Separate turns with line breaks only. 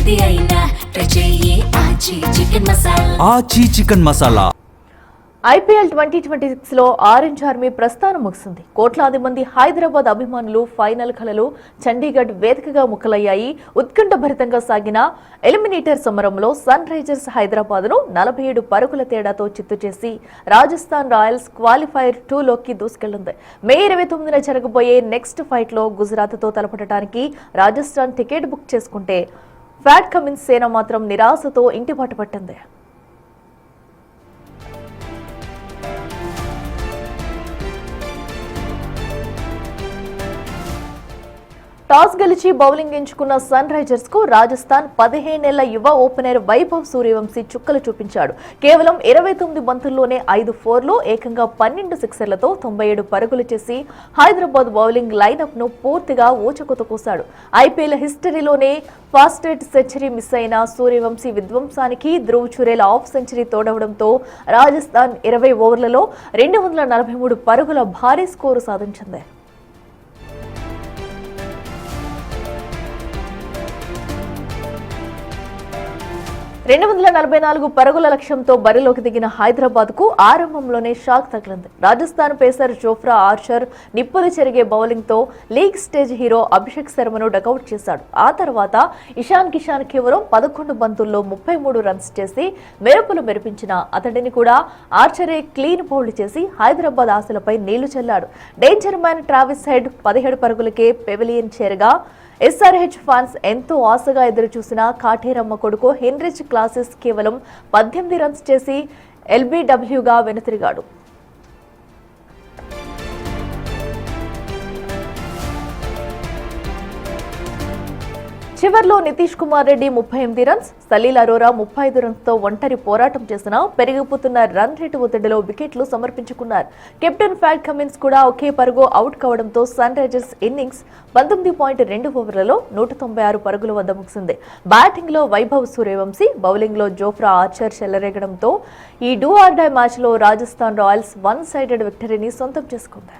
ఏది అయినా ట్రై చెయ్యి ఆచి chicken masala.
Aachi chicken masala.
IPL 2026లో ఆరెంజ్ ఆర్మీ ప్రస్థానం ముగిసింది. కోట్లాది మంది హైదరాబాద్ అభిమానులు ఫైనల్ కలలు చండీగఢ్ వేదికగా ముక్కలయ్యాయి. ఉత్కంఠభరితంగా సాగిన ఎలిమినేటర్ సమరంలో సన్ రైజర్స్ హైదరాబాద్ ను 47 పరుగుల తేడాతో చిత్తు చేసి రాజస్థాన్ రాయల్స్ క్వాలిఫైర్ 2లోకి దూసుకెళ్లింది. మే 29న జరగబోయే నెక్స్ట్ ఫైట్ లో గుజరాత్ తో తలపడటానికి రాజస్థాన్ టికెట్ బుక్ చేసుకుంటే ఫ్యాట్ కమిన్స్ సేన మాత్రం నిరాశతో ఇంటిబాట పట్టింది. టాస్ గెలిచి బౌలింగ్ ఎంచుకున్న సన్ రైజర్స్ కు రాజస్థాన్ 15 ఏళ్ల యువ ఓపెనర్ వైభవ్ సూర్యవంశీ చుక్కలు చూపించాడు. కేవలం 29 బంతుల్లోనే 5 4లు ఏకంగా 12 సిక్సర్లతో 97 పరుగులు చేసి హైదరాబాద్ బౌలింగ్ లైనప్ ను పూర్తిగా ఊచకొతకోశాడు. ఐపీఎల్ హిస్టరీలోనే ఫాస్టెస్ట్ సెంచరీ మిస్ అయిన సూర్యవంశీ విధ్వంసానికి ధ్రువ్ చురేల్ హాఫ్ సెంచరీ తోడవడంతో రాజస్థాన్ 20 ఓవర్లలో 243 పరుగుల భారీ స్కోరు సాధించింది. 244 పరుగుల లక్ష్యంతో బరిలోకి దిగిన హైదరాబాద్ కు ఆరంభంలోనే షాక్ తగిలింది. రాజస్థాన్ పేసర్ జోఫ్రా ఆర్చర్ నిప్పులు చెరిగే బౌలింగ్ తో లీగ్ స్టేజ్ హీరో అభిషేక్ శర్మను డకౌట్ చేశాడు. ఆ తర్వాత ఇషాన్ కిషాన్ కేవలం 11 బంతుల్లో 33 రన్స్ చేసి మెరుపులు మెరిపించిన అతడిని కూడా ఆర్చరే క్లీన్ బౌల్డ్ చేసి హైదరాబాద్ ఆశలపై నీళ్లు చల్లాడు. డేంజర్ మ్యాన్ ట్రావిస్ హెడ్ 17 పరుగులకే పెవిలియన్ చేరగా ఎస్ఆర్హెచ్ ఫ్యాన్స్ ఎంతో ఆశగా ఎదురుచూసిన కాటేరమ్మ కొడుకు హెన్రిచ్ క్లాసెస్ కేవలం 18 రన్స్ చేసి ఎల్బీడబ్ల్యూగా వెనుతిరిగాడు. చివర్లో నితీష్ కుమార్ రెడ్డి 38 రన్స్, సలీల్ అరోరా 35 రన్స్తో ఒంటరి పోరాటం చేసిన పెరిగిపోతున్న రన్ రేటు ఒత్తిడిలో వికెట్లు సమర్పించుకున్నారు. కెప్టెన్ ఫ్యాట్ కమిన్స్ కూడా ఒకే పరుగు అవుట్ కావడంతో సన్ రైజర్స్ ఇన్నింగ్స్ 19.2 ఓవర్లలో 196 పరుగుల వద్ద ముగిసింది. బ్యాటింగ్ లో వైభవ్ సూర్యవంశీ, బౌలింగ్ లో జోఫ్రా ఆర్చర్ చెలరేగడంతో ఈ డూ ఆర్ డై మ్యాచ్ లో రాజస్థాన్ రాయల్స్ 1-సైడెడ్ విక్టరీని సొంతం చేసుకుంది.